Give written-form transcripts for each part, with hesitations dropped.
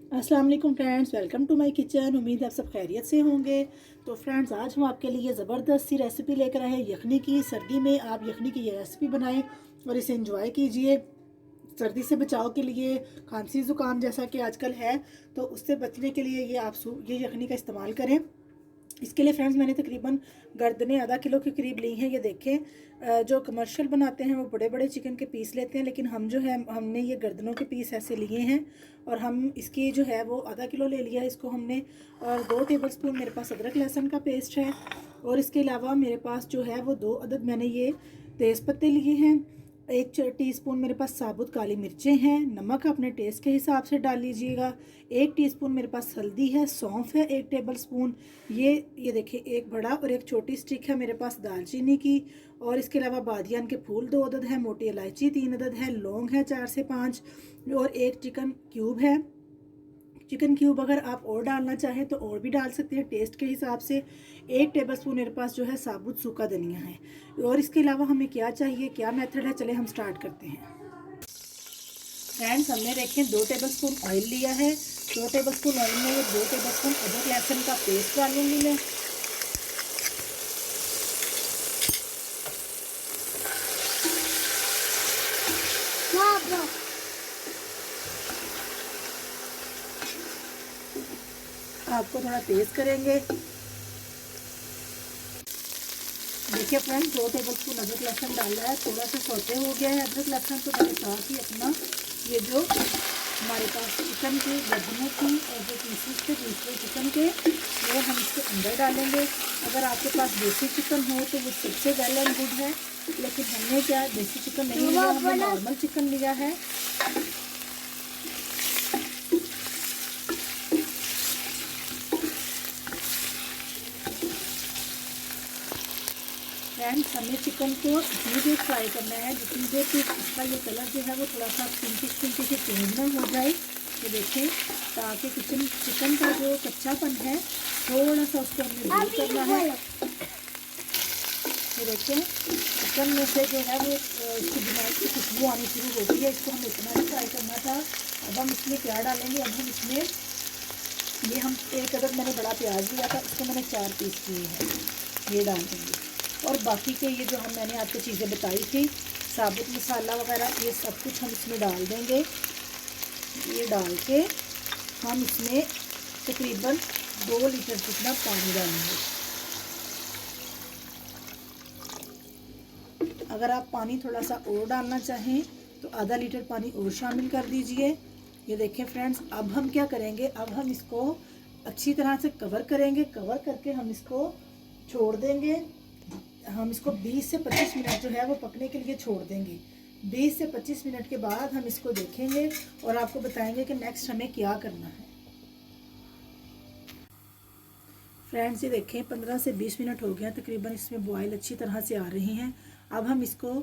अस्सलाम वालेकुम friends, welcome to my kitchen. उम्मीद है आप सब खैरियत से होंगे। तो फ्रेंड्स, आज हम आपके लिए ज़बरदस्त सी रेसिपी लेकर आए हैं यखनी की। सर्दी में आप यखनी की ये रेसिपी बनाएं और इसे एंजॉय कीजिए। सर्दी से बचाव के लिए, खांसी ज़ुकाम जैसा कि आजकल है, तो उससे बचने के लिए ये यखनी का इस्तेमाल करें। इसके लिए फ्रेंड्स मैंने तकरीबन गर्दनें आधा किलो के करीब ली हैं। ये देखें, जो कमर्शियल बनाते हैं वो बड़े बड़े चिकन के पीस लेते हैं, लेकिन हम जो है हमने ये गर्दनों के पीस ऐसे लिए हैं और हम इसकी जो है वो आधा किलो ले लिया है इसको हमने। और 2 टेबलस्पून मेरे पास अदरक लहसुन का पेस्ट है और इसके अलावा मेरे पास जो है वो 2 अदद मैंने ये तेज़ पत्ते लिए हैं। 1 टीस्पून मेरे पास साबुत काली मिर्चें हैं। नमक अपने टेस्ट के हिसाब से डाल लीजिएगा। 1 टीस्पून मेरे पास हल्दी है। सौंफ है 1 टेबलस्पून। ये देखिए, एक बड़ा और एक छोटी स्टिक है मेरे पास दालचीनी की। और इसके अलावा बादियान के फूल 2 अदद है। मोटी इलायची 3 अदद है। लौंग है 4 से 5 और 1 चिकन क्यूब है। चिकन क्यूब अगर आप और डालना चाहें तो और भी डाल सकते हैं टेस्ट के हिसाब से। 1 टेबलस्पून मेरे पास जो है साबुत सूखा धनिया है। और इसके अलावा हमें क्या चाहिए, क्या मेथड है, चले हम स्टार्ट करते हैं। फ्रेंड्स, हमने देखें 2 टेबलस्पून ऑयल लिया है। 2 टेबलस्पून ऑयल में ये 2 टेबलस्पून अदरक लहसुन का पेस्ट डालूंगी मैं। आपको थोड़ा तेज करेंगे। देखिए फ्रेंड्स, 2 टेबलस्पून अदरक लहसुन डाला है। थोड़ा सा सौते हो गया है अदरक लहसुन, तो मैंने साथ ही अपना ये जो हमारे पास चिकन के गर्दनों की और जो पीसेस थे दूसरे चिकन के, वो हम इसके अंदर डालेंगे। अगर आपके पास देसी चिकन हो तो वो सबसे वेल एंड गुड है, लेकिन हमने क्या देसी चिकन नहीं लिया, हमने नॉर्मल चिकन लिया है। फ्रेंड्स, हमें चिकन को इतनी देर फ्राई करना है जितनी देर कि इसका ये कलर जो है वो थोड़ा सा पिंकिश पिंकिश चेंज ना हो जाए। तो देखें, ताकि चिकन का जो कच्चापन है थोड़ा सा उसको हमें दूर करना है। ये देखें, चिकन में से जो है वो इसकी बुनाई की खुशबू आनी शुरू हो गई है। इसको हमें इतना ही फ्राई करना था। अब हम इसमें क्या डालेंगे, अब हम इसमें ये हम 1 अदद मैंने बड़ा प्याज लिया था, इसको मैंने 4 पीस किए हैं, ये डाल देंगे। और बाकी के ये जो मैंने आपको चीज़ें बताई थी, साबुत मसाला वगैरह, ये सब कुछ हम इसमें डाल देंगे। ये डाल के हम इसमें तकरीबन 2 लीटर जितना पानी डालेंगे। अगर आप पानी थोड़ा सा और डालना चाहें तो आधा लीटर पानी और शामिल कर दीजिए। ये देखें फ्रेंड्स, अब हम क्या करेंगे, अब हम इसको अच्छी तरह से कवर करेंगे। कवर करके हम इसको छोड़ देंगे। हम इसको 20 से 25 मिनट जो है वो पकने के लिए छोड़ देंगे। 20 से 25 मिनट के बाद हम इसको देखेंगे और आपको बताएंगे कि नेक्स्ट हमें क्या करना है। फ्रेंड्स, ये देखें 15 से 20 मिनट हो गया तकरीबन, इसमें बॉयल अच्छी तरह से आ रही हैं। अब हम इसको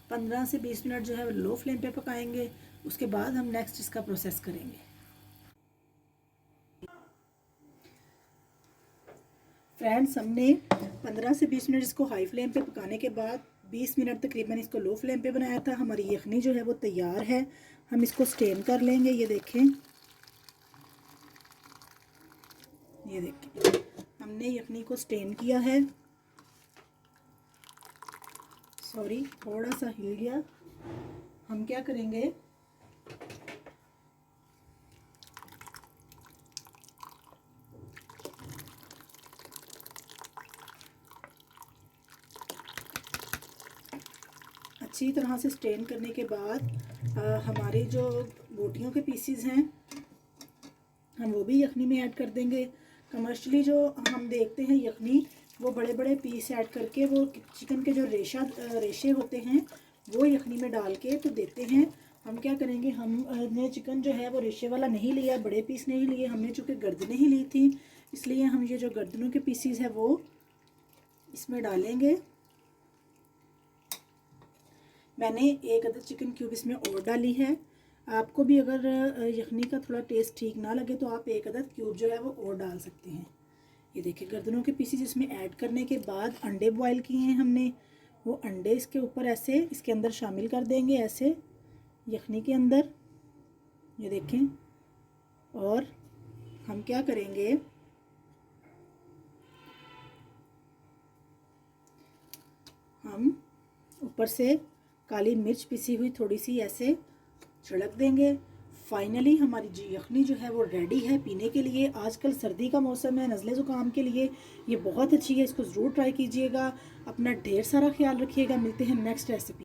15 से 20 मिनट जो है लो फ्लेम पे पकाएंगे। उसके बाद हम नेक्स्ट इसका प्रोसेस करेंगे। फ्रेंड्स, हमने 15 से 20 मिनट इसको हाई फ्लेम पे पकाने के बाद 20 मिनट तकरीबन इसको लो फ्लेम पे बनाया था। हमारी यखनी जो है वो तैयार है। हम इसको स्टेन कर लेंगे। ये देखें, हमने यखनी को स्टेन किया है। सॉरी, थोड़ा सा हिल गया। हम क्या करेंगे, अच्छी तरह से स्टेन करने के बाद हमारे जो बोटियों के पीसीज हैं हम वो भी यखनी में ऐड कर देंगे। कमर्शियली जो हम देखते हैं यखनी, वो बड़े बड़े पीस ऐड करके वो चिकन के जो रेशे होते हैं वो यखनी में डाल के तो देते हैं। हम क्या करेंगे, हमने चिकन जो है वो रेशे वाला नहीं लिया, बड़े पीस नहीं लिए, हमने चूँकि गर्दनें ही ली थी, इसलिए हम ये जो गर्दनों के पीसीज है वो इसमें डालेंगे। मैंने 1 अदद चिकन क्यूब इसमें और डाली है। आपको भी अगर यखनी का थोड़ा टेस्ट ठीक ना लगे तो आप 1 अदद क्यूब जो है वो और डाल सकते हैं। ये देखिए, गर्दनों के पीसेस इसमें ऐड करने के बाद अंडे बॉईल किए हैं हमने, वो अंडे इसके ऊपर ऐसे इसके अंदर शामिल कर देंगे, ऐसे यखनी के अंदर। ये देखें, और हम क्या करेंगे, हम ऊपर से काली मिर्च पिसी हुई थोड़ी सी ऐसे छिड़क देंगे। फाइनली हमारी जी यखनी जो है वो रेडी है पीने के लिए। आजकल सर्दी का मौसम है, नज़ले ज़ुकाम के लिए ये बहुत अच्छी है, इसको ज़रूर ट्राई कीजिएगा। अपना ढेर सारा ख्याल रखिएगा। मिलते हैं नेक्स्ट रेसिपी।